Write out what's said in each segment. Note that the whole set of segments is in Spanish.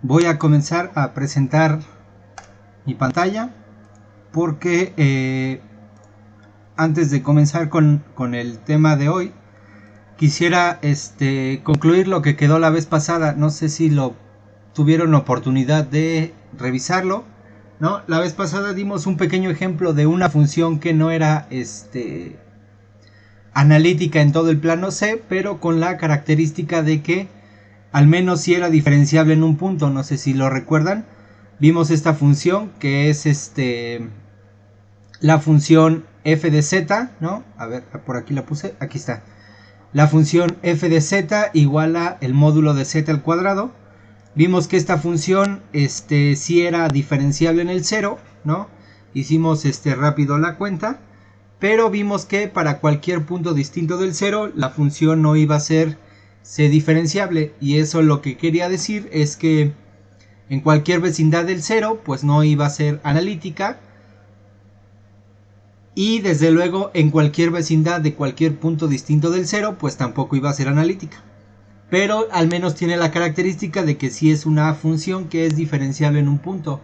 Voy a comenzar a presentar mi pantalla porque antes de comenzar con el tema de hoy quisiera concluir lo que quedó la vez pasada. No sé si lo tuvieron oportunidad de revisarlo, ¿no? La vez pasada dimos un pequeño ejemplo de una función que no era analítica en todo el plano C, pero con la característica de que al menos si era diferenciable en un punto. No sé si lo recuerdan. Vimos esta función que es la función f de z, ¿no? A ver, por aquí la puse, aquí está. La función f de z igual a el módulo de z al cuadrado. Vimos que esta función sí era diferenciable en el 0, ¿no? Hicimos rápido la cuenta, pero vimos que para cualquier punto distinto del 0 la función no iba a ser diferenciable, y eso lo que quería decir es que en cualquier vecindad del 0 pues no iba a ser analítica, y desde luego en cualquier vecindad de cualquier punto distinto del 0 pues tampoco iba a ser analítica. Pero al menos tiene la característica de que sí es una función que es diferenciable en un punto.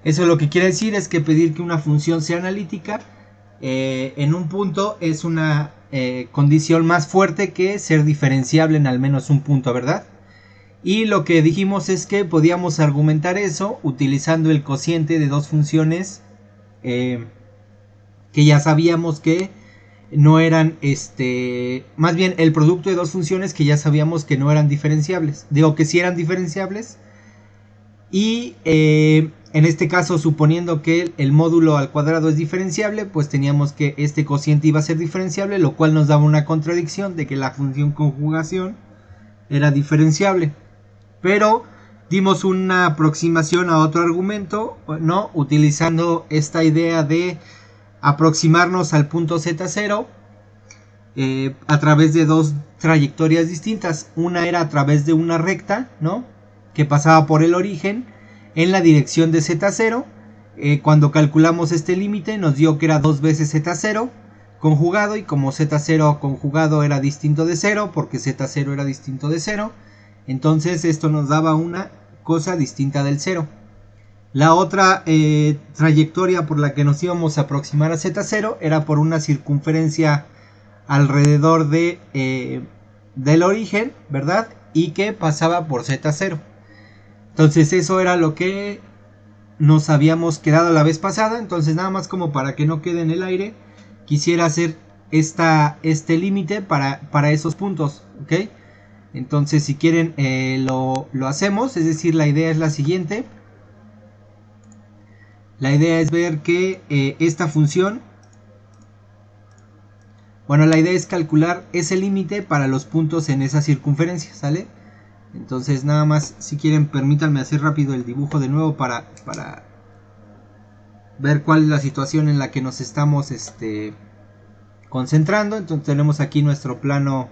Eso lo que quiere decir es que pedir que una función sea analítica en un punto es una condición más fuerte que ser diferenciable en al menos un punto, ¿verdad? Y lo que dijimos es que podíamos argumentar eso utilizando el cociente de dos funciones que ya sabíamos que no eran, más bien el producto de dos funciones que ya sabíamos que no eran diferenciables. Digo que sí eran diferenciables. Y en este caso, suponiendo que el módulo al cuadrado es diferenciable, pues teníamos que este cociente iba a ser diferenciable, lo cual nos daba una contradicción de que la función conjugación era diferenciable. Pero dimos una aproximación a otro argumento, ¿no? Utilizando esta idea de aproximarnos al punto z0 a través de dos trayectorias distintas. Una era a través de una recta, ¿no?, que pasaba por el origen en la dirección de z0. Cuando calculamos este límite nos dio que era 2 veces z0 conjugado, y como z0 conjugado era distinto de 0 porque z0 era distinto de 0, entonces esto nos daba una cosa distinta del 0. La otra trayectoria por la que nos íbamos a aproximar a z0 era por una circunferencia alrededor del origen, ¿verdad? Y que pasaba por z0. Entonces eso era lo que nos habíamos quedado la vez pasada. Entonces nada más como para que no quede en el aire, quisiera hacer este límite para esos puntos, ¿ok? Entonces si quieren lo hacemos. Es decir, la idea es la siguiente. La idea es ver que esta función, bueno, la idea es calcular ese límite para los puntos en esa circunferencia, ¿sale? Entonces nada más, si quieren, permítanme hacer rápido el dibujo de nuevo para ver cuál es la situación en la que nos estamos concentrando. Entonces tenemos aquí nuestro plano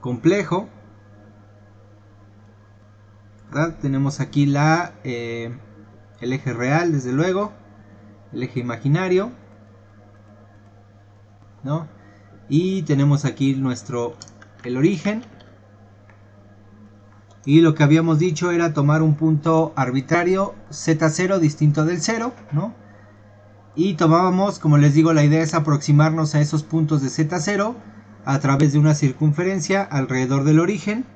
complejo, ¿verdad? Tenemos aquí el eje real, desde luego, el eje imaginario, ¿no? Y tenemos aquí el origen. Y lo que habíamos dicho era tomar un punto arbitrario z0 distinto del 0, ¿no? Y tomábamos, como les digo, la idea es aproximarnos a esos puntos de z0 a través de una circunferencia alrededor del origen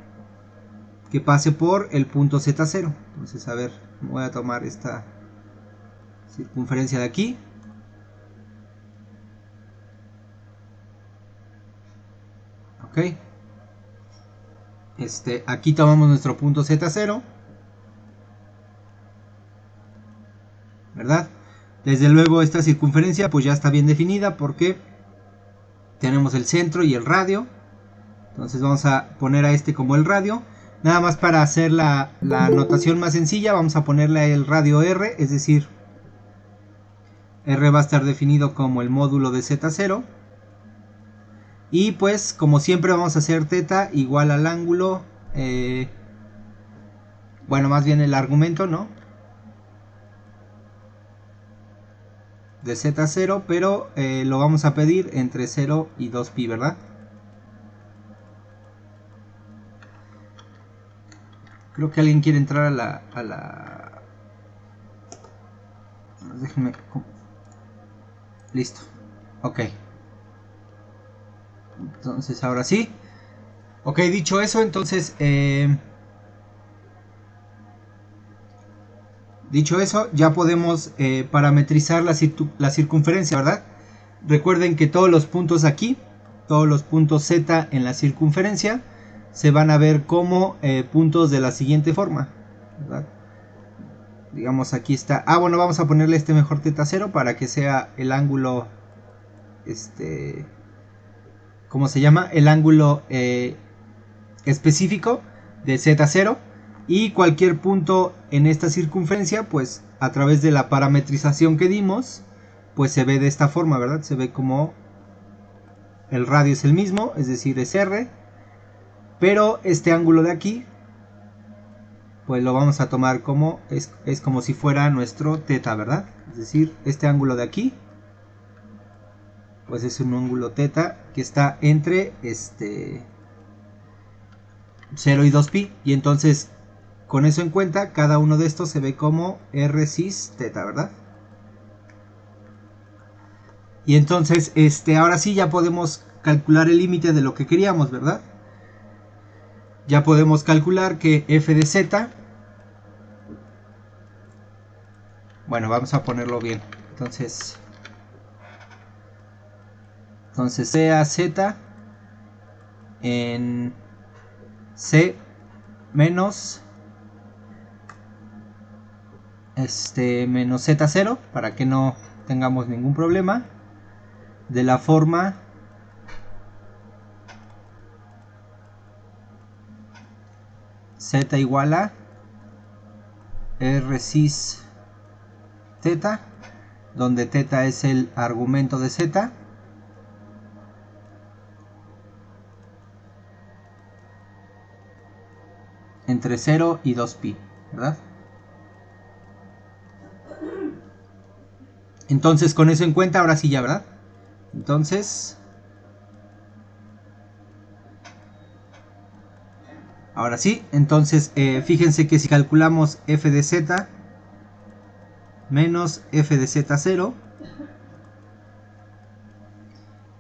que pase por el punto z0. Entonces, a ver, voy a tomar esta circunferencia de aquí. Ok. Aquí tomamos nuestro punto z0, ¿verdad? Desde luego esta circunferencia pues ya está bien definida porque tenemos el centro y el radio. Entonces vamos a poner a como el radio. Nada más para hacer la notación más sencilla, vamos a ponerle el radio R, es decir, R va a estar definido como el módulo de z0. Y pues como siempre vamos a hacer θ igual al ángulo, bueno, más bien el argumento, ¿no?, de z0, pero lo vamos a pedir entre 0 y 2pi, ¿verdad? Creo que alguien quiere entrar a la... Déjenme... Listo. Ok. Entonces ahora sí. Ok, dicho eso, entonces... dicho eso, ya podemos parametrizar la circunferencia, ¿verdad? Recuerden que todos los puntos aquí, todos los puntos Z en la circunferencia, se van a ver como puntos de la siguiente forma, ¿verdad? Digamos aquí está. Ah, bueno, vamos a ponerle este mejor θ0 para que sea el ángulo, ¿cómo se llama? El ángulo específico de Z0. Y cualquier punto en esta circunferencia, pues a través de la parametrización que dimos, pues se ve de esta forma, ¿verdad? Se ve como el radio es el mismo, es decir, es R. Pero este ángulo de aquí, pues lo vamos a tomar como, es como si fuera nuestro θ, ¿verdad? Es decir, este ángulo de aquí, pues es un ángulo θ que está entre 0 y 2pi. Y entonces, con eso en cuenta, cada uno de estos se ve como R cis θ, ¿verdad? Y entonces, ahora sí ya podemos calcular el límite de lo que queríamos, ¿verdad? Ya podemos calcular que f de z, bueno, vamos a ponerlo bien. Entonces sea z en c menos menos z0, para que no tengamos ningún problema, de la forma z igual a r cis θ, donde θ es el argumento de z, entre 0 y 2pi, ¿verdad? Entonces, con eso en cuenta, ahora sí ya, ¿verdad? Entonces, ahora sí, entonces fíjense que si calculamos f de z menos f de z0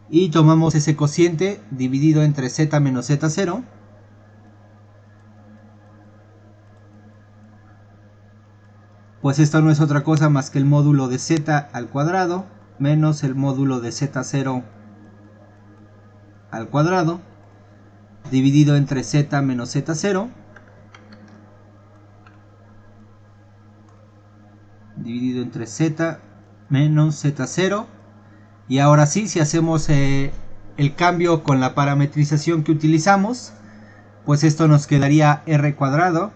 y tomamos ese cociente dividido entre z menos z0, pues esto no es otra cosa más que el módulo de z al cuadrado menos el módulo de z0 al cuadrado dividido entre z menos z0 dividido entre z menos z0. Y ahora sí, si hacemos el cambio con la parametrización que utilizamos, pues esto nos quedaría r cuadrado,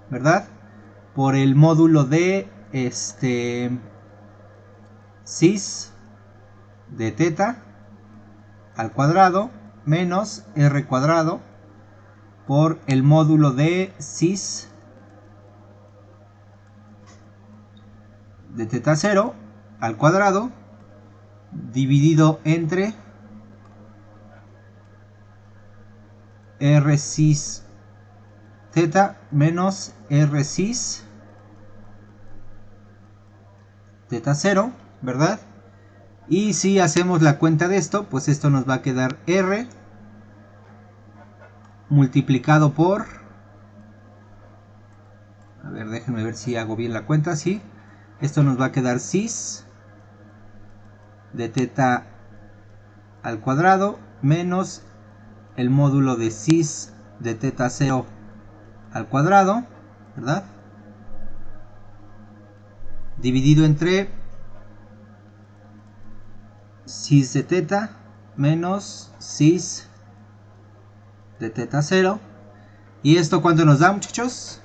¿verdad? Por el módulo de cis de θ al cuadrado menos r cuadrado por el módulo de cis de θ0 al cuadrado dividido entre r cis θ menos r cis θ0, ¿verdad? Y si hacemos la cuenta de esto, pues esto nos va a quedar r multiplicado por, a ver, déjenme ver si hago bien la cuenta, sí, esto nos va a quedar cis de θ al cuadrado menos el módulo de cis de θ0 al cuadrado, ¿verdad? Dividido entre cis de θ menos cis de θ0. ¿Y esto cuánto nos da, muchachos?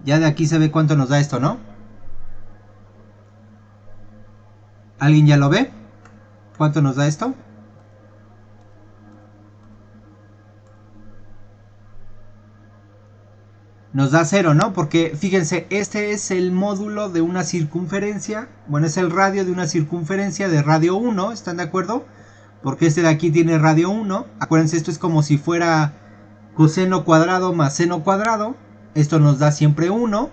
Ya de aquí se ve cuánto nos da esto, ¿no? ¿Alguien ya lo ve? ¿Cuánto nos da esto? Nos da 0, ¿no? Porque fíjense, este es el módulo de una circunferencia. Bueno, es el radio de una circunferencia de radio 1, ¿están de acuerdo? Porque este de aquí tiene radio 1. Acuérdense, esto es como si fuera coseno cuadrado más seno cuadrado, esto nos da siempre 1,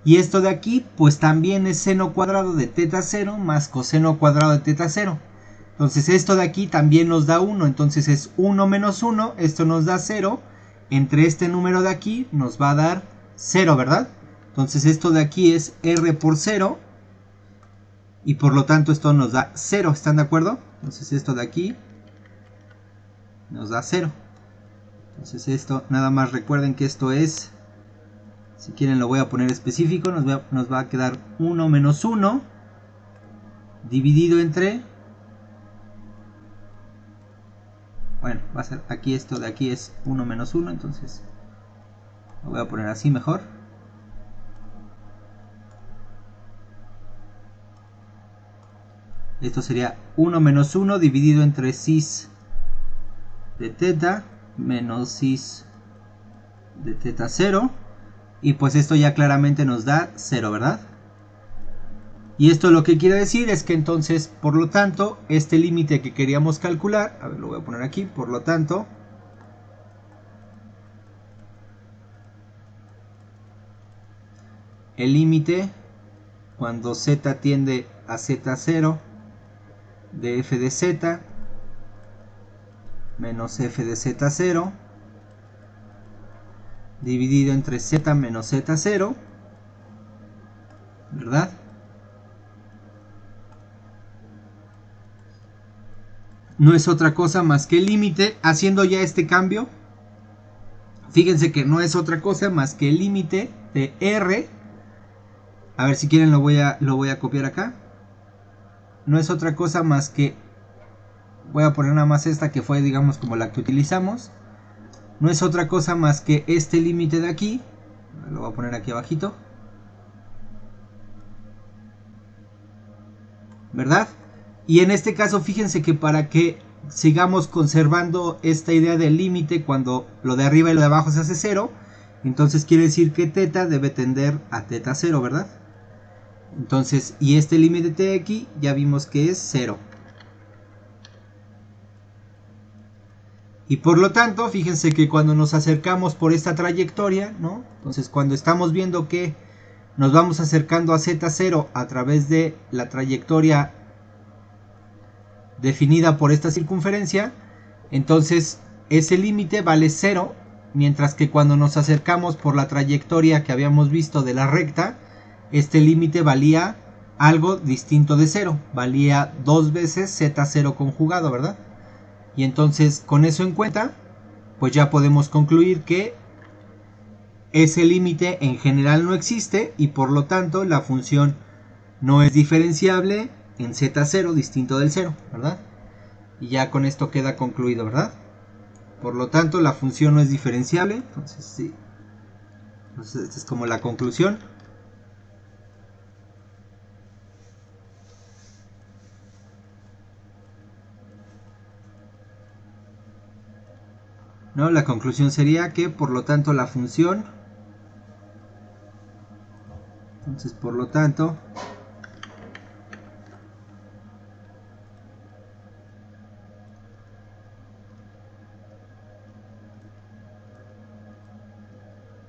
y esto de aquí pues también es seno cuadrado de teta 0 más coseno cuadrado de teta 0. Entonces esto de aquí también nos da 1, entonces es 1 menos 1, esto nos da 0, entre este número de aquí nos va a dar 0, ¿verdad? Entonces esto de aquí es r por 0, y por lo tanto esto nos da 0, ¿están de acuerdo? Entonces esto de aquí nos da 0. Entonces esto, nada más recuerden que esto es, si quieren lo voy a poner específico, nos va a quedar 1 menos 1 dividido entre, bueno, va a ser aquí, esto de aquí es 1 menos 1, entonces lo voy a poner así mejor. Esto sería 1 menos 1 dividido entre cis de teta menos cis de teta 0. Y pues esto ya claramente nos da 0, ¿verdad? Y esto lo que quiere decir es que entonces, por lo tanto, este límite que queríamos calcular, a ver, lo voy a poner aquí, por lo tanto, el límite cuando z tiende a z0 de f de z menos f de z0 dividido entre z menos z0, ¿verdad? No es otra cosa más que el límite, haciendo ya este cambio, fíjense que no es otra cosa más que el límite de r, a ver si quieren lo voy a copiar acá, no es otra cosa más que, voy a poner nada más esta que fue digamos como la que utilizamos, no es otra cosa más que este límite de aquí, lo voy a poner aquí abajito, ¿verdad? Y en este caso fíjense que para que sigamos conservando esta idea del límite cuando lo de arriba y lo de abajo se hace 0, entonces quiere decir que teta debe tender a teta 0, ¿verdad? Entonces, y este límite de aquí ya vimos que es 0. Y por lo tanto, fíjense que cuando nos acercamos por esta trayectoria, ¿no? Entonces cuando estamos viendo que nos vamos acercando a z0 a través de la trayectoria definida por esta circunferencia, entonces ese límite vale 0, mientras que cuando nos acercamos por la trayectoria que habíamos visto de la recta, este límite valía algo distinto de 0, valía 2 veces z0 conjugado, ¿verdad? Y entonces con eso en cuenta, pues ya podemos concluir que ese límite en general no existe y por lo tanto la función no es diferenciable en z0 distinto del 0, ¿verdad? Y ya con esto queda concluido, ¿verdad? Por lo tanto la función no es diferenciable, entonces sí. Entonces esta es como la conclusión. ¿No? La conclusión sería que por lo tanto la función, entonces por lo tanto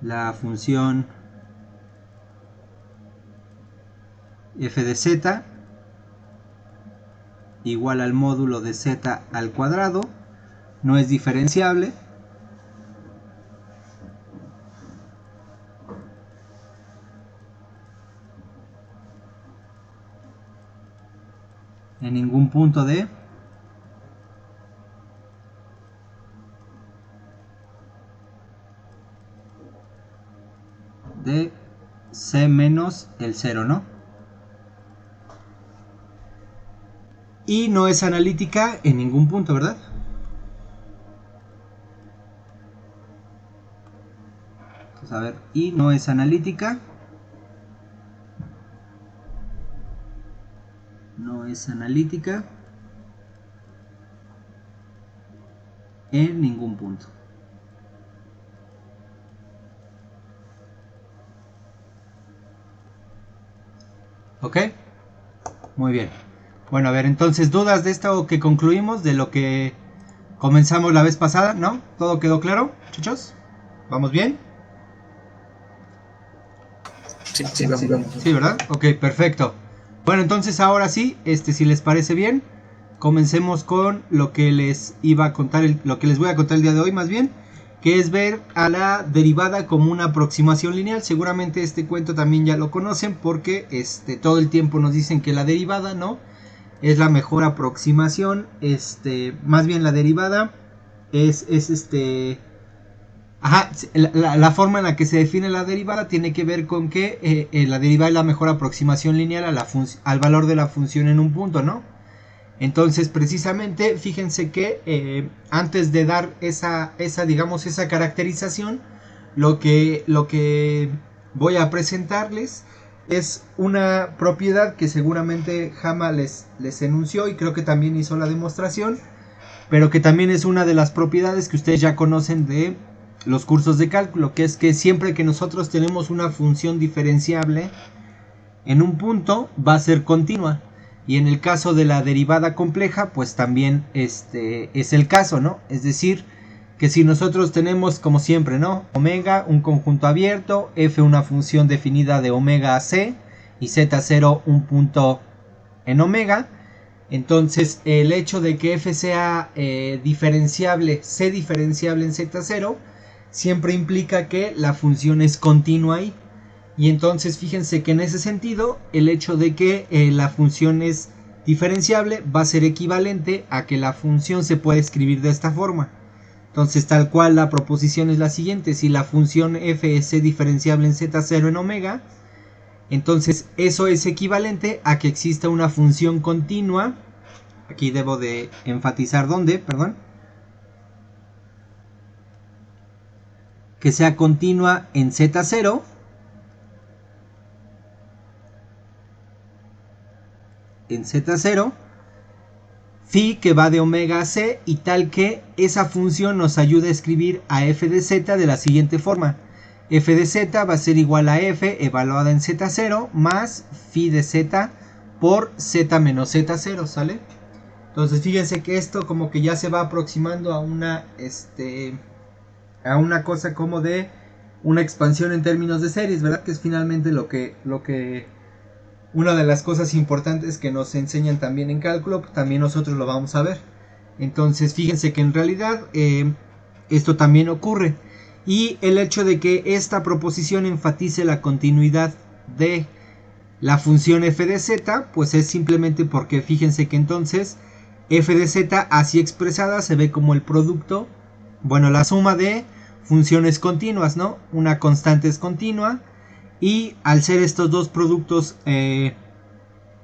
la función f de z igual al módulo de z al cuadrado no es diferenciable en ningún punto de c menos el 0, ¿no? Y no es analítica en ningún punto, ¿verdad? Entonces, a ver, y no es analítica. No es analítica en ningún punto. ¿Ok? Muy bien. Bueno, a ver, entonces, ¿dudas de esto que concluimos? De lo que comenzamos la vez pasada, ¿no? ¿Todo quedó claro, muchachos? ¿Vamos bien? Sí, vamos. Sí, ¿verdad? Ok, perfecto. Bueno, entonces ahora sí, si les parece bien, comencemos con lo que les iba a contar, lo que les voy a contar el día de hoy más bien, que es ver a la derivada como una aproximación lineal. Seguramente este cuento también ya lo conocen porque todo el tiempo nos dicen que la derivada, ¿no?, es la mejor aproximación. Más bien la derivada es ajá, la forma en la que se define la derivada tiene que ver con que la derivada es la mejor aproximación lineal al valor de la función en un punto, ¿no? Entonces, precisamente, fíjense que antes de dar esa caracterización, lo que voy a presentarles es una propiedad que seguramente Hama les enunció y creo que también hizo la demostración, pero que también es una de las propiedades que ustedes ya conocen de los cursos de cálculo, que es que siempre que nosotros tenemos una función diferenciable en un punto va a ser continua, y en el caso de la derivada compleja pues también es el caso, ¿no? Es decir, que si nosotros tenemos como siempre, ¿no?, omega un conjunto abierto, f una función definida de omega a c y z0 un punto en omega, entonces el hecho de que f sea diferenciable, c diferenciable en z0, siempre implica que la función es continua ahí. Y entonces fíjense que en ese sentido el hecho de que la función es diferenciable va a ser equivalente a que la función se puede escribir de esta forma. Entonces tal cual la proposición es la siguiente: si la función f es c diferenciable en z0 en omega, entonces eso es equivalente a que exista una función continua. Aquí debo de enfatizar dónde, perdón. Que sea continua en z0 phi que va de omega a c, y tal que esa función nos ayude a escribir a f de z de la siguiente forma: f de z va a ser igual a f evaluada en z0 más phi de z por z menos z0, ¿sale? Entonces fíjense que esto como que ya se va aproximando a una cosa como de una expansión en términos de series, ¿verdad? Que es finalmente lo que una de las cosas importantes que nos enseñan también en cálculo, también nosotros lo vamos a ver. Entonces fíjense que en realidad esto también ocurre, y el hecho de que esta proposición enfatice la continuidad de la función f de z, pues es simplemente porque fíjense que entonces f de z así expresada se ve como el producto, bueno, la suma de funciones continuas, ¿no? Una constante es continua, y al ser estos dos productos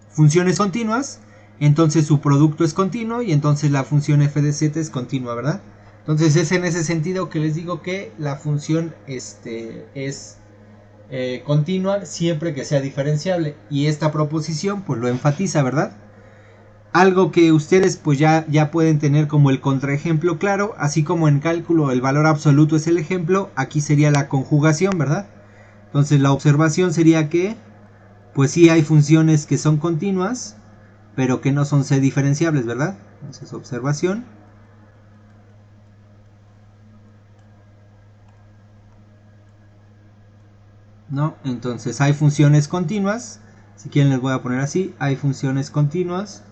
funciones continuas, entonces su producto es continuo, y entonces la función f de z es continua, ¿verdad? Entonces es en ese sentido que les digo que la función es continua siempre que sea diferenciable, y esta proposición pues lo enfatiza, ¿verdad? Algo que ustedes pues ya pueden tener como el contraejemplo claro, así como en cálculo el valor absoluto es el ejemplo, aquí sería la conjugación, ¿verdad? Entonces la observación sería que pues sí hay funciones que son continuas, pero que no son c diferenciables, ¿verdad? Entonces observación. No, entonces hay funciones continuas, si quieren les voy a poner así: hay funciones continuas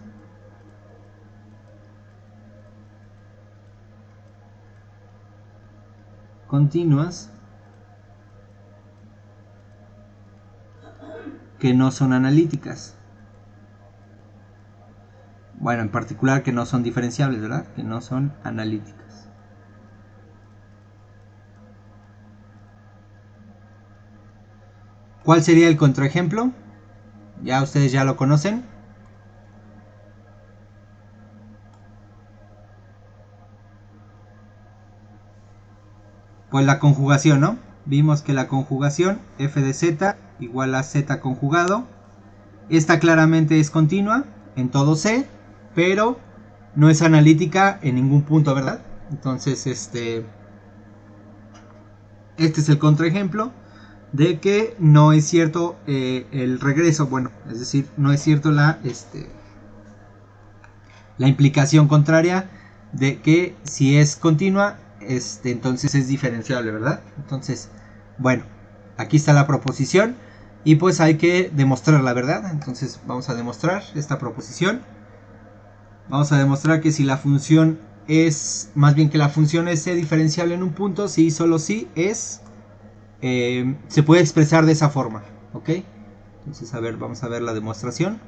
que no son analíticas. Bueno, en particular que no son diferenciables, ¿verdad? Que no son analíticas. ¿Cuál sería el contraejemplo? Ya ustedes ya lo conocen. Pues la conjugación, ¿no? Vimos que la conjugación f de z igual a z conjugado. Esta claramente es continua en todo C, pero no es analítica en ningún punto, ¿verdad? Entonces este es el contraejemplo de que no es cierto el regreso, bueno, es decir, no es cierto la implicación contraria de que si es continua, entonces es diferenciable, ¿verdad? Entonces, bueno, aquí está la proposición y pues hay que demostrarla, ¿verdad? Entonces vamos a demostrar esta proposición. Vamos a demostrar que si la función es, más bien que la función es diferenciable en un punto, si solo si es, se puede expresar de esa forma, ¿ok? Entonces, a ver, vamos a ver la demostración.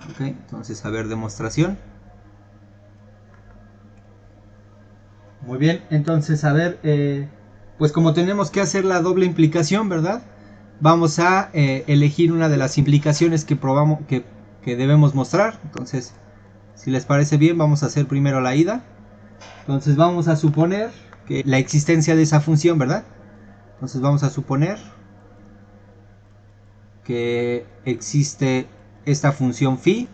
Ok, entonces, a ver, demostración. Muy bien, entonces, a ver, pues como tenemos que hacer la doble implicación, ¿verdad? Vamos a elegir una de las implicaciones que probamos, que debemos mostrar. Entonces, si les parece bien, vamos a hacer primero la ida. Entonces, vamos a suponer que la existencia de esa función, ¿verdad? Entonces, vamos a suponer que existe esta función phi,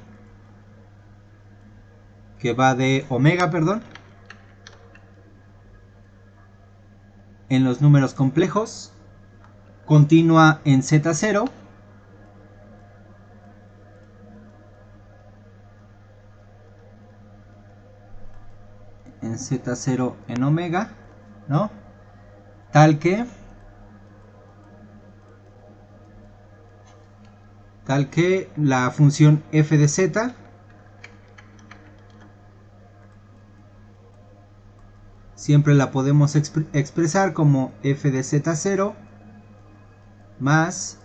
que va de omega, perdón, en los números complejos, continua en z0, en z0 en omega, ¿no? Tal que la función f de z siempre la podemos expresar como f de z0 más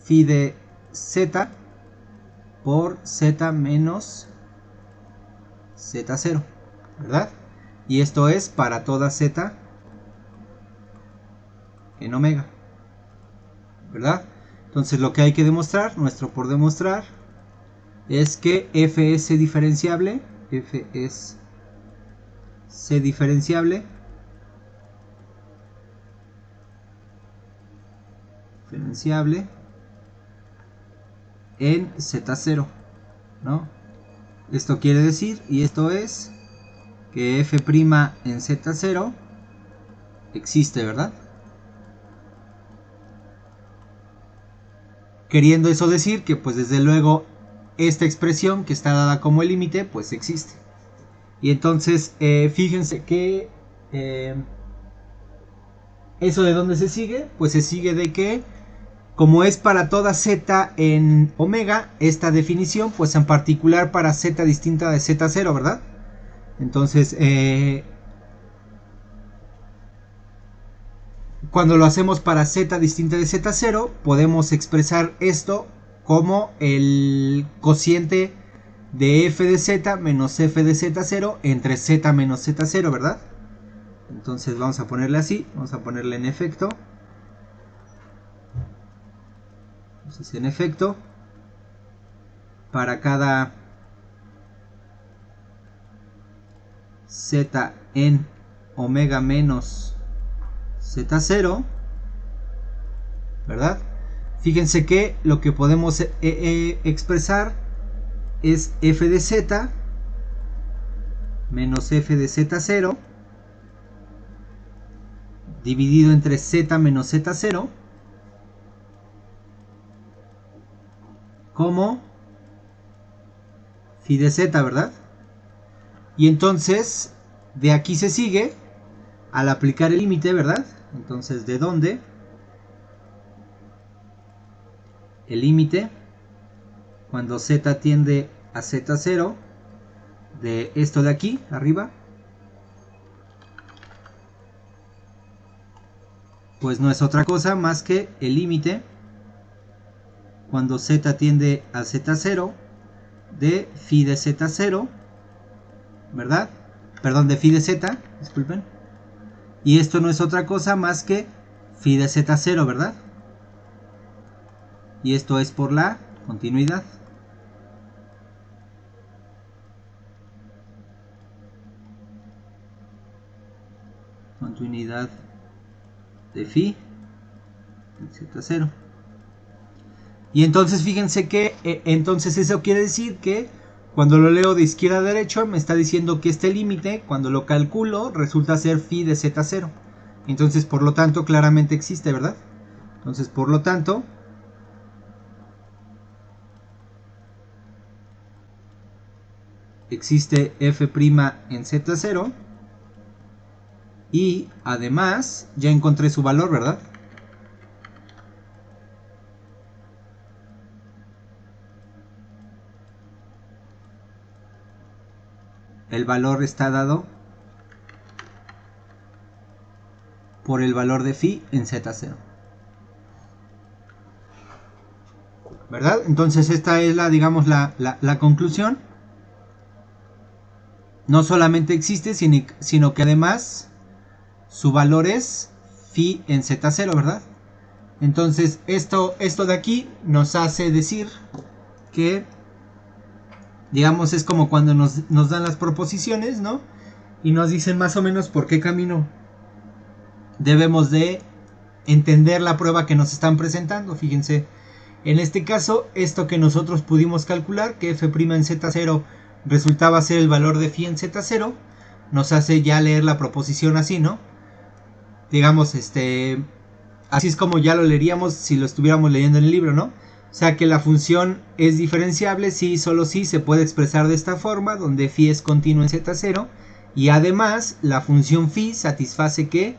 phi de z por z menos z0, ¿verdad? Y esto es para toda z en omega, ¿verdad? Entonces lo que hay que demostrar, nuestro por demostrar, es que f es diferenciable, f es c diferenciable en z0, ¿no? Esto quiere decir, y esto es, que f' en z0 existe, ¿verdad? Queriendo eso decir que pues desde luego esta expresión que está dada como el límite pues existe. Y entonces fíjense que eso de dónde se sigue, pues se sigue de que como es para toda z en omega, esta definición pues en particular para z distinta de z0, ¿verdad? Entonces cuando lo hacemos para z distinta de z0, podemos expresar esto como el cociente de f de z menos f de z0 entre z menos z0, ¿verdad? Entonces vamos a ponerle así, vamos a ponerle en efecto. Entonces en efecto, para cada z en omega menos z0, ¿verdad? Fíjense que lo que podemos expresar es f de z menos f de z0 dividido entre z menos z0 como phi de z, ¿verdad? Y entonces de aquí se sigue, al aplicar el límite, ¿verdad? Entonces, ¿de dónde? El límite, cuando z tiende a z0, de esto de aquí, arriba, pues no es otra cosa más que el límite, cuando z tiende a z0, de phi de z0, ¿verdad? Perdón, de phi de z, disculpen. Y esto no es otra cosa más que phi de z0, ¿verdad? Y esto es por la continuidad. Continuidad de phi en z0. Y entonces fíjense que entonces eso quiere decir que cuando lo leo de izquierda a derecha me está diciendo que este límite, cuando lo calculo, resulta ser phi de z0. Entonces por lo tanto claramente existe, ¿verdad? Entonces por lo tanto existe f' en z0 y además ya encontré su valor, ¿verdad? El valor está dado por el valor de phi en z0, ¿verdad? Entonces esta es digamos la conclusión. No solamente existe, sino que además su valor es phi en z0, ¿verdad? Entonces esto de aquí nos hace decir que, digamos, es como cuando nos dan las proposiciones, ¿no? Y nos dicen más o menos por qué camino debemos de entender la prueba que nos están presentando. Fíjense, en este caso, esto que nosotros pudimos calcular, que f' en z0 resultaba ser el valor de phi en z0, nos hace ya leer la proposición así, ¿no? Digamos, así es como ya lo leeríamos si lo estuviéramos leyendo en el libro, ¿no? O sea que la función es diferenciable si solo si se puede expresar de esta forma, donde phi es continuo en z0, y además la función phi satisface que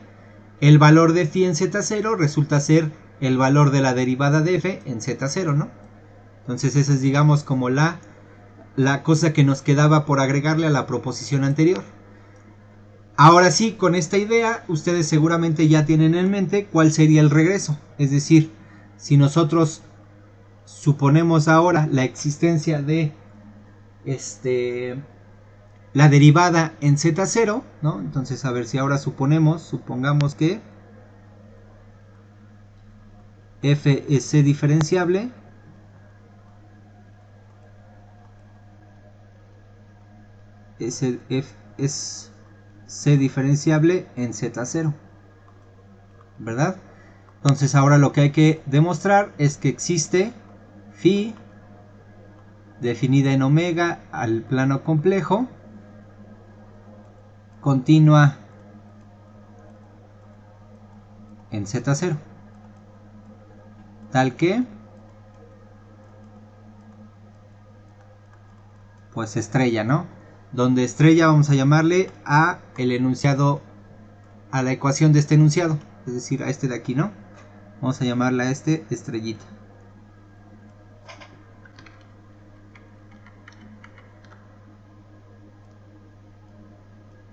el valor de phi en z0 resulta ser el valor de la derivada de f en z0, ¿no? Entonces esa es, digamos, como la cosa que nos quedaba por agregarle a la proposición anterior. Ahora sí, con esta idea, ustedes seguramente ya tienen en mente cuál sería el regreso. Es decir, si nosotros suponemos ahora la existencia de la derivada en z0, ¿no? Entonces, a ver si ahora supongamos que f es c diferenciable, f es c diferenciable en z0, ¿verdad? Entonces ahora lo que hay que demostrar es que existe phi definida en omega al plano complejo, continua en z0, tal que pues estrella, ¿no? Donde estrella vamos a llamarle a el enunciado, a la ecuación de este enunciado, es decir, a este de aquí, ¿no? Vamos a llamarla a estrellita.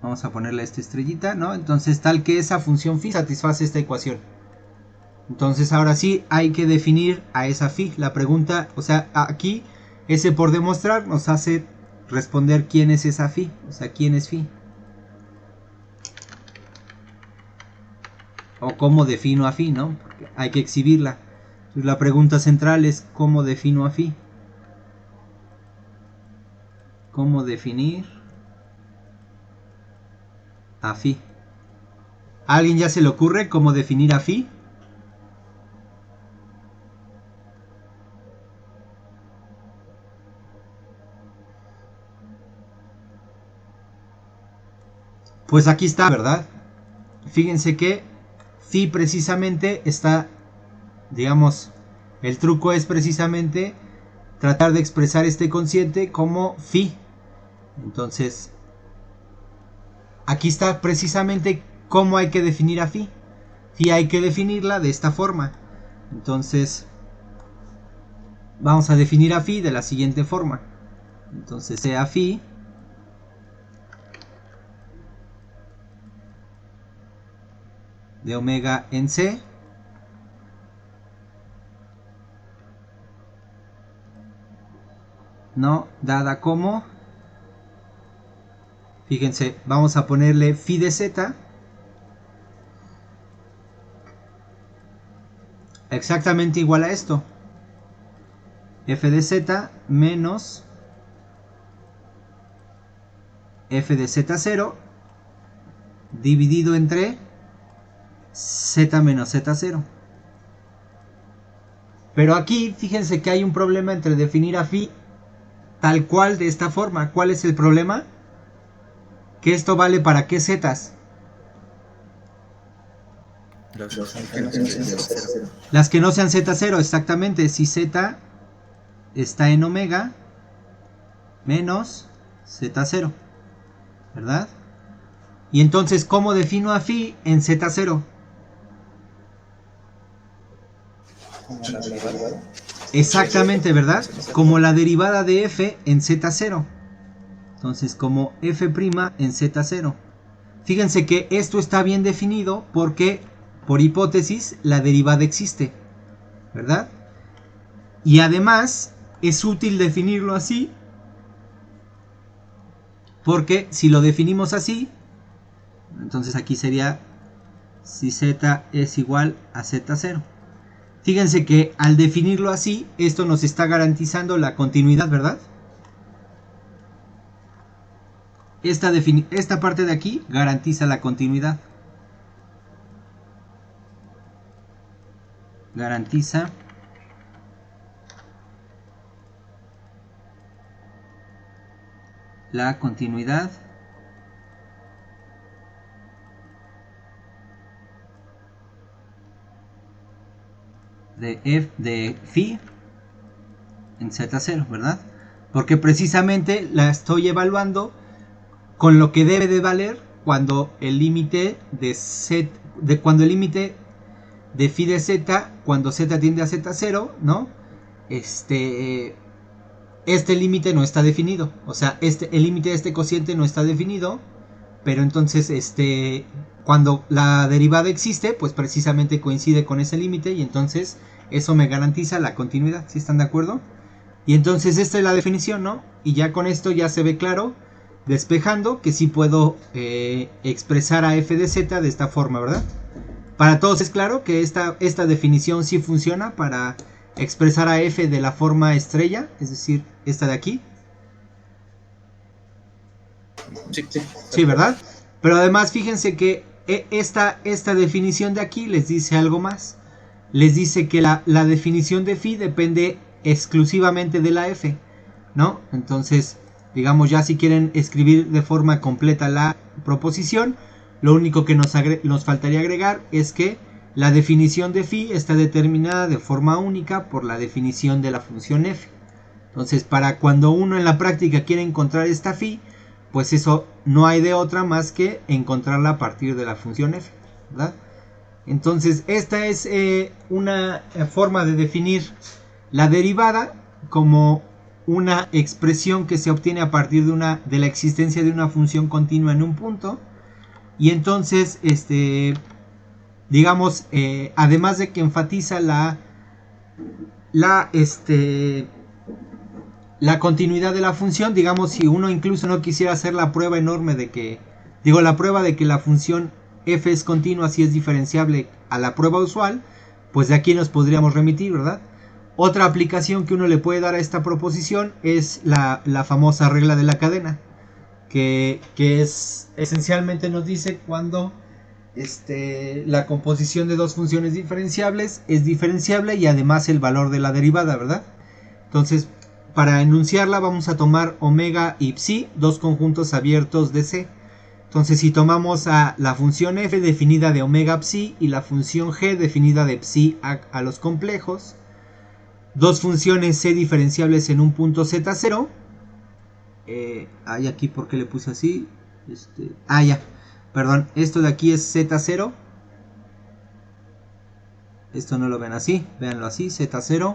Vamos a ponerle a estrellita, ¿no? Entonces tal que esa función phi satisface esta ecuación. Entonces ahora sí hay que definir a esa phi. La pregunta, o sea, aquí ese por demostrar nos hace responder quién es esa phi, o sea, quién es phi. O cómo defino a phi, ¿no? Porque hay que exhibirla. Entonces la pregunta central es ¿cómo defino a phi? ¿Cómo definir a phi? ¿A alguien ya se le ocurre cómo definir a phi? Pues aquí está, ¿verdad? Fíjense que phi precisamente está, digamos, el truco es precisamente tratar de expresar este cociente como phi. Entonces, aquí está precisamente cómo hay que definir a phi. Phi hay que definirla de esta forma. Entonces, vamos a definir a phi de la siguiente forma. Entonces, sea phi de omega en c no dada como, fíjense, vamos a ponerle phi de z exactamente igual a esto, f de z menos f de z0 dividido entre z menos z0. Pero aquí fíjense que hay un problema entre definir a phi tal cual de esta forma. ¿Cuál es el problema? Que esto vale para qué zetas. Las que no sean z0, exactamente. Si z está en omega menos Z0, ¿verdad? Y entonces, ¿cómo defino a phi en Z0? Exactamente, ¿verdad? Como la derivada de f en Z0. Entonces, como f' en Z0. Fíjense que esto está bien definido porque, por hipótesis, la derivada existe, ¿verdad? Y además, es útil definirlo así, porque si lo definimos así, entonces aquí sería si z es igual a z0. Fíjense que al definirlo así, esto nos está garantizando la continuidad, ¿verdad? Esta parte de aquí garantiza la continuidad. Garantiza la continuidad de phi en Z0, ¿verdad? Porque precisamente la estoy evaluando con lo que debe de valer cuando el límite cuando el límite de phi de z, cuando z tiende a z0, ¿no? Este límite no está definido, o sea, el límite de este cociente no está definido, pero entonces cuando la derivada existe, pues precisamente coincide con ese límite y entonces eso me garantiza la continuidad, ¿sí están de acuerdo? Y entonces esta es la definición, ¿no? Y ya con esto ya se ve claro, despejando, que sí puedo expresar a f de z de esta forma, ¿verdad? Para todos es claro que esta definición sí funciona para expresar a f de la forma estrella, es decir, esta de aquí. Sí, ¿verdad? Pero además fíjense que esta definición de aquí les dice algo más. Les dice que la definición de phi depende exclusivamente de la f, ¿no? Entonces, digamos, ya si quieren escribir de forma completa la proposición, lo único que nos faltaría agregar es que la definición de phi está determinada de forma única por la definición de la función f. Entonces, para cuando uno en la práctica quiere encontrar esta phi, pues eso no hay de otra más que encontrarla a partir de la función f, ¿verdad? Entonces, esta es una forma de definir la derivada como una expresión que se obtiene a partir de la existencia de una función continua en un punto. Y entonces, digamos, además de que enfatiza la continuidad de la función, digamos, si uno incluso no quisiera hacer la prueba enorme de que, la prueba de que la función f es continua si es diferenciable a la prueba usual, pues de aquí nos podríamos remitir, ¿verdad? Otra aplicación que uno le puede dar a esta proposición es la famosa regla de la cadena, que es esencialmente nos dice cuando la composición de dos funciones diferenciables es diferenciable y además el valor de la derivada, ¿verdad? Entonces, para enunciarla vamos a tomar omega y psi, dos conjuntos abiertos de C. Entonces, si tomamos a la función f definida de omega psi y la función g definida de psi a los complejos, dos funciones C diferenciables en un punto Z0. Aquí, ¿por qué le puse así? Ya. Perdón, esto de aquí es Z0. Esto no lo ven así, véanlo así, Z0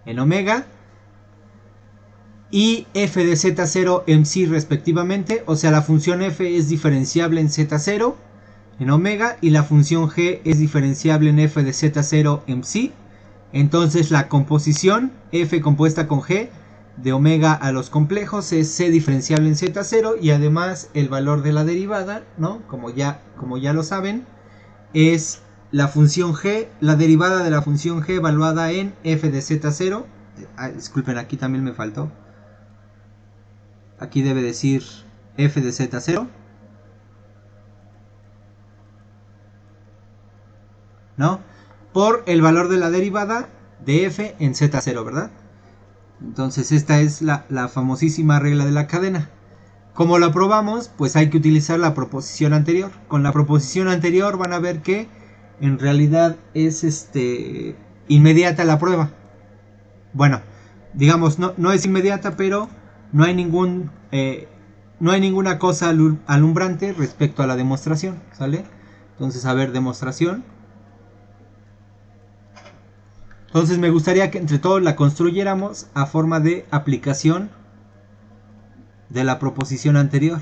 en omega y f de Z0 en psi respectivamente, o sea la función f es diferenciable en Z0 en omega y la función g es diferenciable en f de Z0 en psi. Entonces la composición f compuesta con g de omega a los complejos es c diferenciable en Z0 y además el valor de la derivada, ¿no? Como ya lo saben, es la función g, la derivada de la función g evaluada en f de Z0. Disculpen, aquí también me faltó. Aquí debe decir f de Z0. ¿No? Por el valor de la derivada de f en Z0, ¿verdad? Entonces esta es la famosísima regla de la cadena. Como la probamos, pues hay que utilizar la proposición anterior. Con la proposición anterior van a ver que en realidad es inmediata la prueba. Bueno, digamos, no es inmediata, pero no hay no hay ninguna cosa alumbrante respecto a la demostración, ¿sale? Entonces, a ver, demostración. Entonces me gustaría que entre todos la construyéramos a forma de aplicación de la proposición anterior.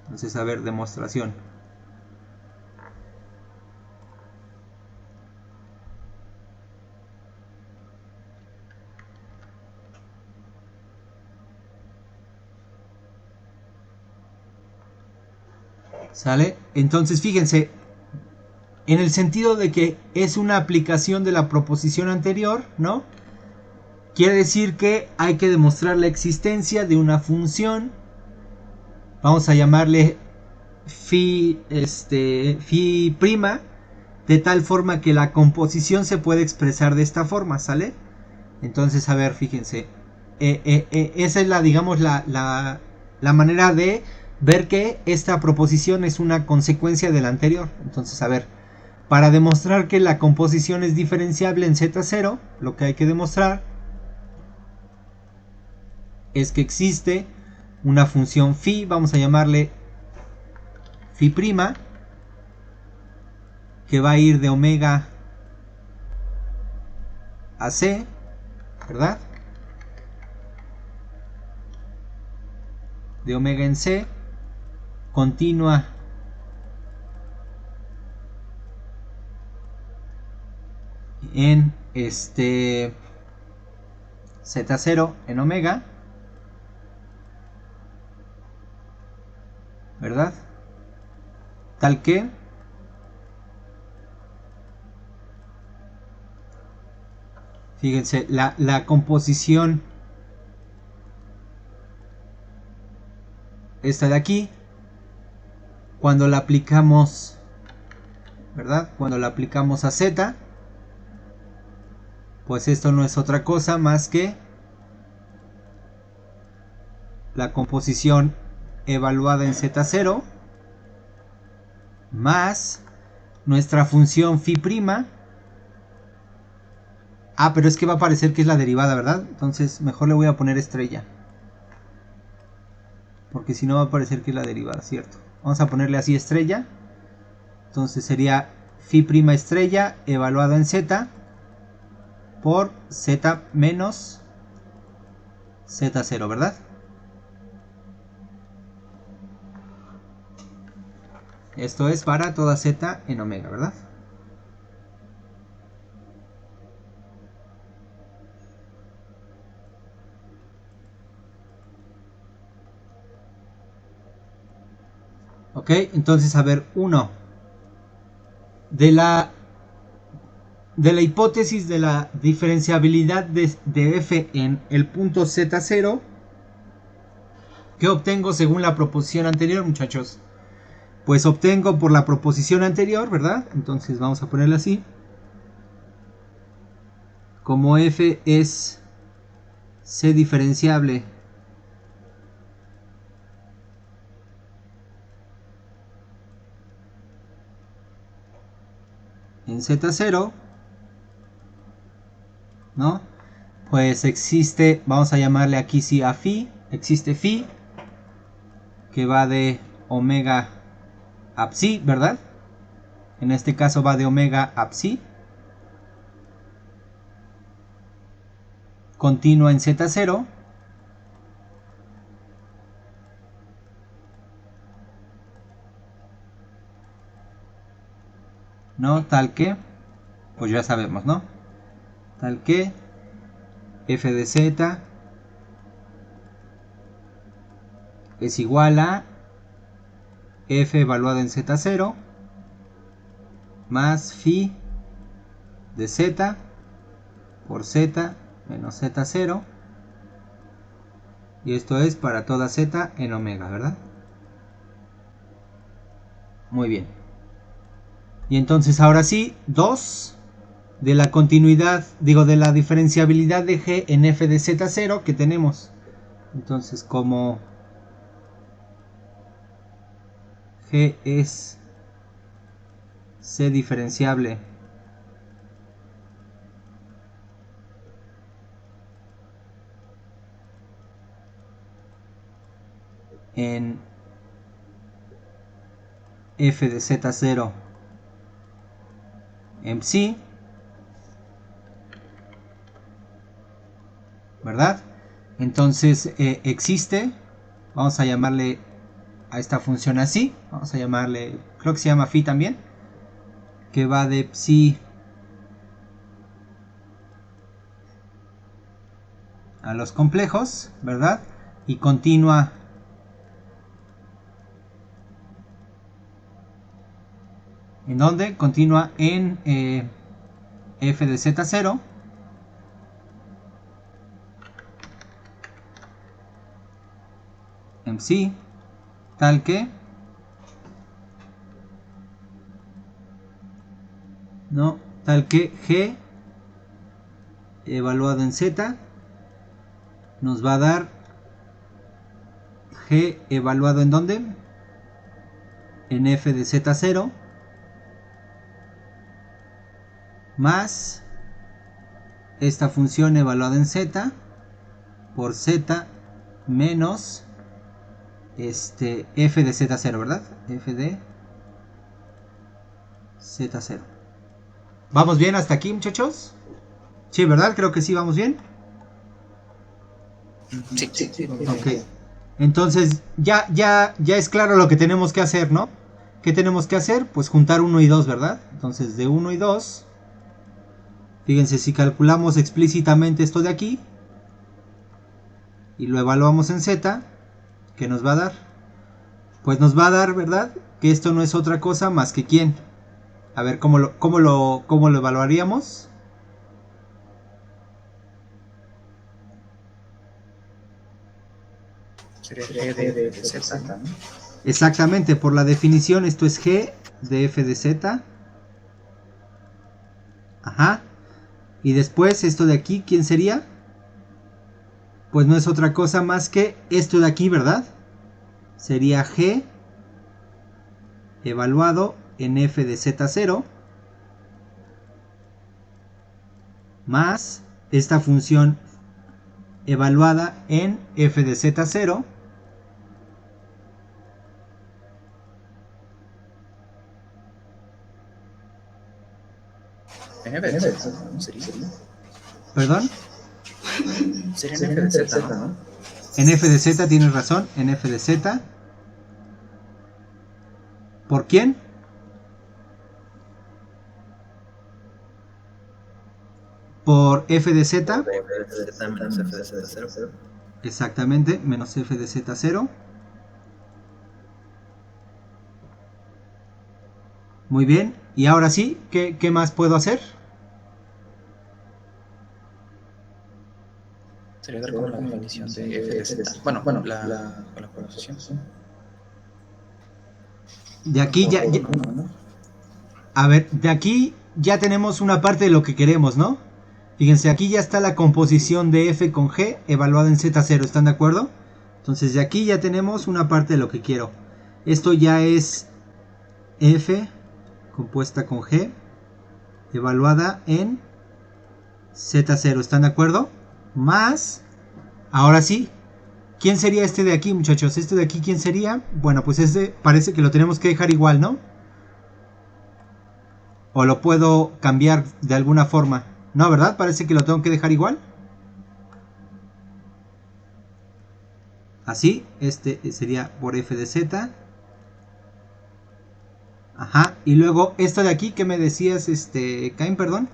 Entonces, a ver, demostración. ¿Sale? Entonces, fíjense, en el sentido de que es una aplicación de la proposición anterior, ¿no? Quiere decir que hay que demostrar la existencia de una función. Vamos a llamarle phi prima, de tal forma que la composición se puede expresar de esta forma, ¿sale? Entonces, a ver, fíjense. Esa es digamos, la manera de ver que esta proposición es una consecuencia de la anterior. Entonces, a ver, para demostrar que la composición es diferenciable en Z0, lo que hay que demostrar es que existe una función phi, vamos a llamarle phi prima, que va a ir de omega a c, ¿verdad? De omega en c, continua en Z0 en omega, ¿verdad? Tal que fíjense, la composición esta de aquí, cuando la aplicamos, ¿verdad? Cuando la aplicamos a Z, pues esto no es otra cosa más que la composición evaluada en Z0 más nuestra función phi prima. Ah, pero es que va a parecer que es la derivada, ¿verdad? Entonces mejor le voy a poner estrella, porque si no va a parecer que es la derivada, ¿cierto? Vamos a ponerle así estrella. Entonces sería phi prima estrella evaluada en Z por Z menos Z0, ¿verdad? Esto es para toda Z en omega, ¿verdad? Ok, entonces a ver, uno. De la hipótesis de la diferenciabilidad de f en el punto Z0, ¿qué obtengo según la proposición anterior, muchachos? Pues obtengo por la proposición anterior, ¿verdad? Entonces vamos a ponerla así. Como f es c diferenciable en Z0, ¿no? Pues existe, vamos a llamarle aquí sí a phi, existe phi que va de omega a psi, ¿verdad? En este caso va de omega a psi, continua en Z0, ¿no? Tal que, pues ya sabemos, ¿no? Tal que f de z es igual a f evaluado en Z0 más phi de z por z menos Z0, y esto es para toda z en omega, ¿verdad? Muy bien. Y entonces ahora sí, 2 de la continuidad, digo, de la diferenciabilidad de g en f de Z0 que tenemos. Entonces, como g es c diferenciable en f de z0 en psi, ¿verdad? Entonces existe, vamos a llamarle a esta función así, vamos a llamarle, creo que se llama phi también, que va de psi a los complejos, ¿verdad? Y continúa ¿en dónde? Continúa en f de z0 en psi, tal que g evaluado en z nos va a dar g evaluado en dónde, en f de z0 más esta función evaluada en z por z menos f de z0, ¿verdad? F de z0. ¿Vamos bien hasta aquí, muchachos? Sí, ¿verdad? Creo que sí, vamos bien. Sí. Ok. Entonces, ya es claro lo que tenemos que hacer, ¿no? ¿Qué tenemos que hacer? Pues juntar 1 y 2, ¿verdad? Entonces, de 1 y 2, fíjense, si calculamos explícitamente esto de aquí y lo evaluamos en z, ¿qué nos va a dar? Pues nos va a dar, ¿verdad? Que esto no es otra cosa más que ¿quién? A ver, ¿cómo lo evaluaríamos? Sería G de f de z, ¿no? Exactamente, por la definición esto es G de f de z. Ajá. Y después esto de aquí, ¿quién sería? Pues no es otra cosa más que esto de aquí, ¿verdad? Sería G evaluado en f de z0 más esta función evaluada en f de z0 En f de z, ¿no? Sería. ¿Perdón? Sería en f de z, ¿no? En f de z, tienes razón, en f de z. ¿Por quién? Por f de z. F de z menos f de z0. Exactamente, menos f de z0. Muy bien, y ahora sí, ¿qué más puedo hacer? Sería dar con la definición de f de z. Bueno, la proposición. De aquí ya, a ver, de aquí ya tenemos una parte de lo que queremos, ¿no? Fíjense, aquí ya está la composición de f con g evaluada en z0, ¿están de acuerdo? Entonces de aquí ya tenemos una parte de lo que quiero. Esto ya es f compuesta con g evaluada en z0, ¿están de acuerdo? Más, ahora sí, ¿quién sería este de aquí, muchachos? Este de aquí, ¿quién sería? Bueno, pues este parece que lo tenemos que dejar igual, ¿no? ¿O lo puedo cambiar de alguna forma? No, ¿verdad? Parece que lo tengo que dejar igual. Así, este sería por f de z. Ajá, y luego esto de aquí, ¿qué me decías, Caín, perdón?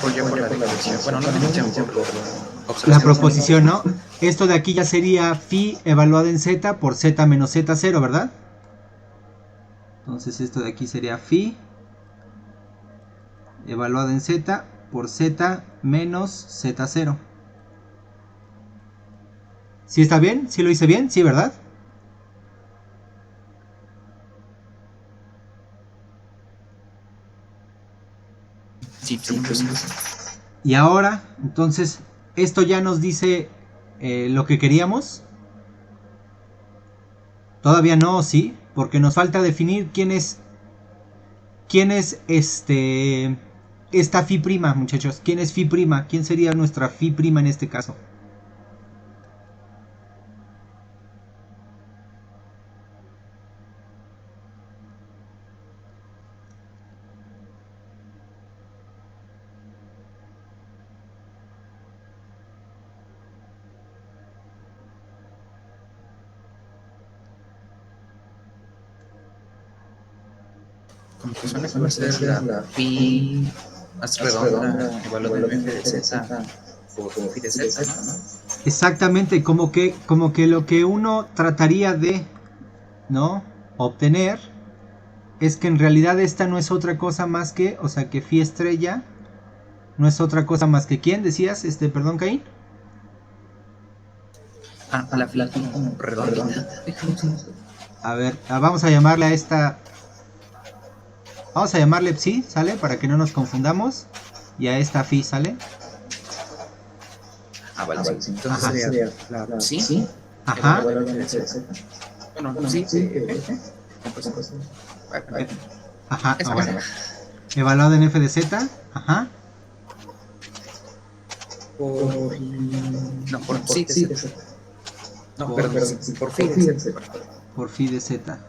Por la definición. Bueno, no definición, por la proposición, ¿no? Esto de aquí ya sería phi evaluado en z por z menos z0, ¿verdad? Entonces esto de aquí sería phi evaluado en z por z menos z0. ¿Sí está bien? ¿Sí lo hice bien? ¿Sí, verdad? Sí. Y ahora, entonces, esto ya nos dice lo que queríamos. Todavía no, sí, porque nos falta definir quién es esta phi prima, muchachos. ¿Quién es phi prima? ¿Quién sería nuestra phi prima en este caso? como que suena que va a ser la phi más redonda evaluada en f de z por phi de z, ¿no? Exactamente, como que lo que uno trataría de, ¿no?, obtener es que en realidad esta no es otra cosa más que, o sea, que phi estrella no es otra cosa más que, ¿quién decías? Perdón, Caín. La phi como redondita. A ver, vamos a llamarle a esta. Vamos a llamarle psi, ¿sale? Para que no nos confundamos. Y a esta phi, ¿sale? Vale, sí. Entonces sería la psi. Ajá. Evaluada en f de z. Bueno, sí, f. Ajá, bueno. Evaluado en f de z. Ajá. Por psi de z. No, perdón, por phi de z. Por phi de z.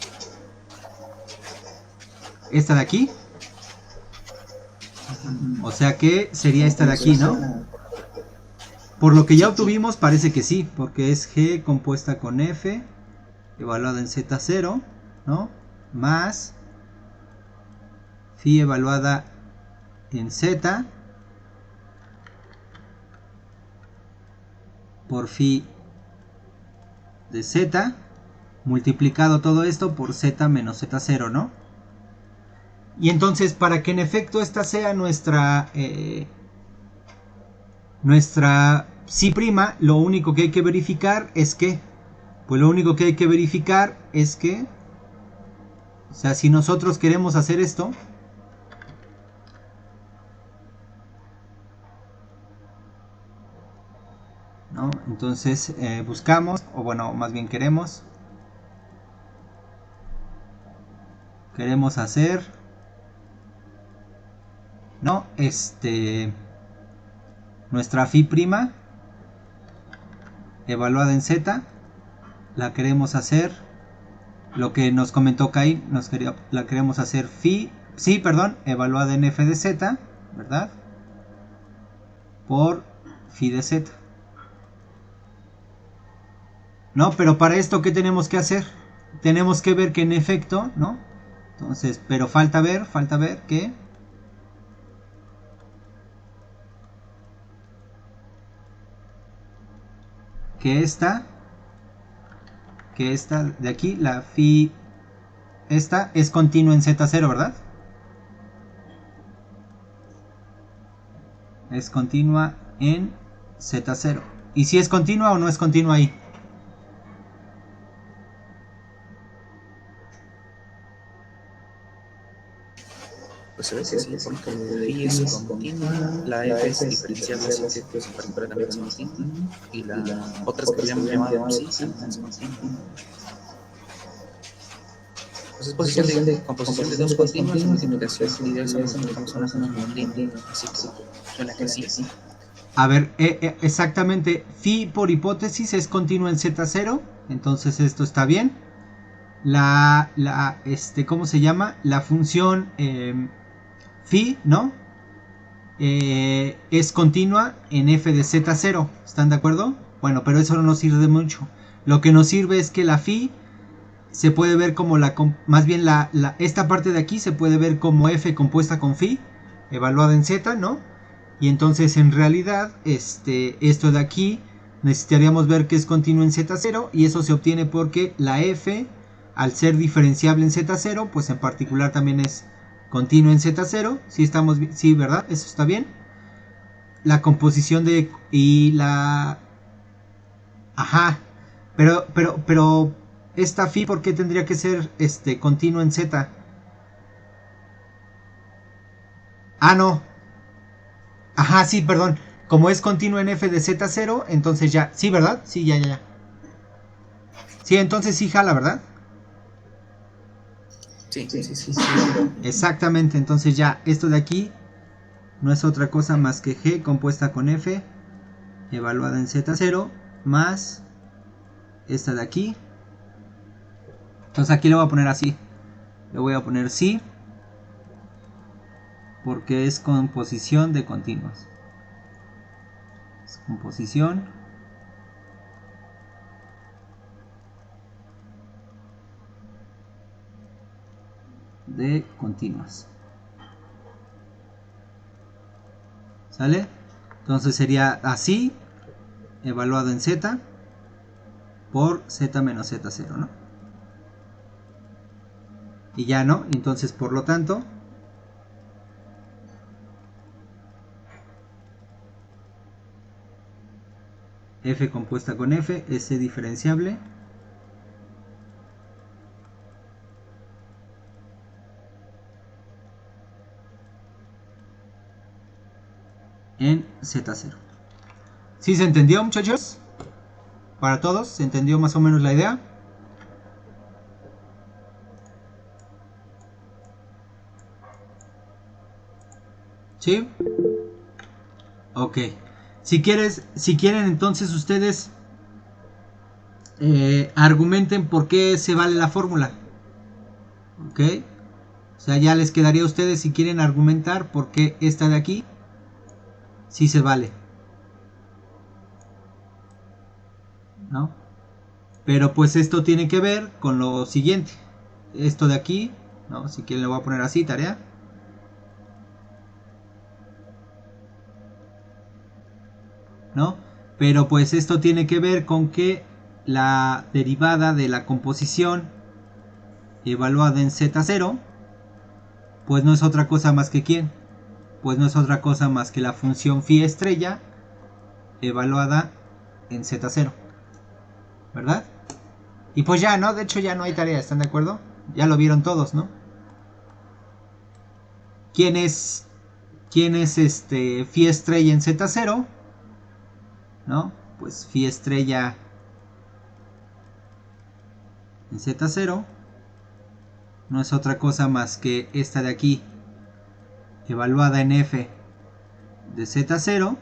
¿Esta de aquí? O sea que sería esta de aquí, ¿no? Por lo que ya obtuvimos parece que sí, porque es G compuesta con F, evaluada en Z0, ¿no? Más phi evaluada en Z por phi de Z, multiplicado todo esto por Z menos Z0, ¿no? Y entonces, para que en efecto esta sea nuestra psi prima, lo único que hay que verificar es que, pues lo único que hay que verificar es que, o sea, si nosotros queremos hacer esto, ¿no? Entonces buscamos, o bueno, más bien queremos hacer, ¿no? Nuestra phi prima evaluada en z, la queremos hacer, lo que nos comentó Kai, la queremos hacer evaluada en f de z, ¿verdad? Por phi de z. No, pero para esto, ¿qué tenemos que hacer? Tenemos que ver que en efecto, ¿no? Entonces, pero falta ver que esta de aquí, la phi, esta es continua en Z0, ¿verdad? Es continua en Z0. ¿Y si es continua o no es continua ahí? Pues se ve que sí, porque phi es continua, la f es diferenciable, así que pues en particular también es continua, y la otra que habíamos llamado psi también es continua. Pues es composición de dos continuas y multiplicación diversa, multiplicamos una función continua, así que suena que sí. A ver, exactamente, phi por hipótesis es continua en Z0, entonces esto está bien. ¿Cómo se llama? La función phi, ¿no? Es continua en f de Z0, ¿están de acuerdo? Bueno, pero eso no nos sirve de mucho. Lo que nos sirve es que la phi se puede ver como más bien esta parte de aquí se puede ver como f compuesta con phi, evaluada en z, ¿no? Y entonces en realidad esto de aquí necesitaríamos ver que es continuo en Z0 y eso se obtiene porque la f, al ser diferenciable en Z0, pues en particular también es continuo en Z0. Sí, ¿verdad? Eso está bien. La composición y la... Ajá. Pero esta phi, ¿por qué tendría que ser continuo en Z? Ah, no. Ajá, sí, perdón. Como es continuo en f de Z0, entonces ya. Sí, ¿verdad? Sí, ya. Sí, entonces sí jala, ¿verdad? Sí. Exactamente, entonces ya esto de aquí no es otra cosa más que G compuesta con F evaluada en Z0 más esta de aquí. Entonces aquí le voy a poner así. Le voy a poner sí porque es composición de continuos. Es composición de continuas. ¿Sale? Entonces sería así, evaluado en z por z menos z0, ¿no? Y ya no, entonces por lo tanto f compuesta con f es c diferenciable en z0. ¿Sí se entendió, muchachos? Para todos, ¿se entendió más o menos la idea? ¿Sí? Ok. Si quieren entonces ustedes argumenten por qué se vale la fórmula. Ok. O sea, ya les quedaría a ustedes si quieren argumentar por qué esta de aquí sí se vale. ¿No? Pero pues esto tiene que ver con lo siguiente. Esto de aquí, ¿no? Si quieren le voy a poner así, tarea. ¿No? Pero pues esto tiene que ver con que la derivada de la composición evaluada en z0 pues no es otra cosa más que ¿quién? Pues no es otra cosa más que la función phi estrella evaluada en z0, ¿verdad? Y pues ya, ¿no? De hecho ya no hay tarea, ¿están de acuerdo? Ya lo vieron todos, ¿no? ¿Quién es phi estrella en z0? ¿No? Pues phi estrella en z0 no es otra cosa más que esta de aquí evaluada en f de z0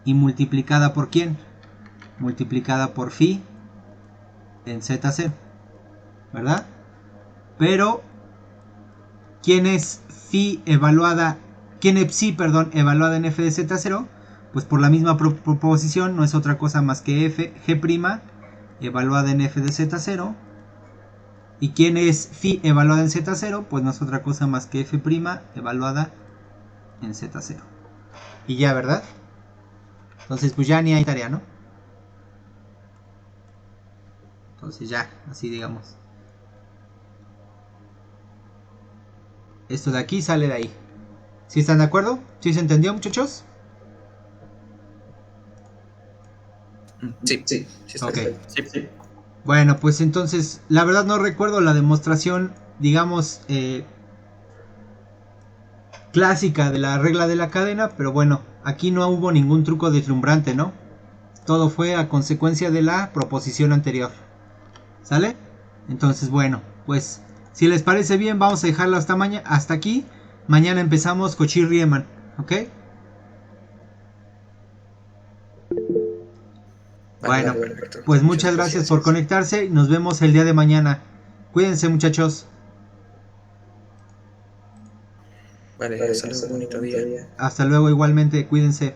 y multiplicada por ¿quién? Multiplicada por phi en z0, ¿verdad? Pero ¿quién es phi evaluada? ¿Quién es psi, perdón, evaluada en f de z0? Pues por la misma proposición no es otra cosa más que f g' evaluada en f de z0. ¿Y quién es phi evaluada en z0? Pues no es otra cosa más que f' evaluada en z0. Y ya, ¿verdad? Entonces pues ya ni hay tarea, ¿no? Entonces ya, así digamos. Esto de aquí sale de ahí. ¿Sí están de acuerdo? ¿Sí se entendió, muchachos? Sí, sí. Ok. Sí. Bueno, pues entonces, la verdad no recuerdo la demostración, digamos, clásica de la regla de la cadena, pero bueno, aquí no hubo ningún truco deslumbrante, ¿no? Todo fue a consecuencia de la proposición anterior. ¿Sale? Entonces, bueno, pues si les parece bien, vamos a dejarlo hasta aquí. Mañana empezamos Cauchy-Riemann, ¿ok? Bueno, pues muchas gracias por conectarse y nos vemos el día de mañana. Cuídense, muchachos. Vale, hasta luego, bonito día. Hasta luego, igualmente, cuídense.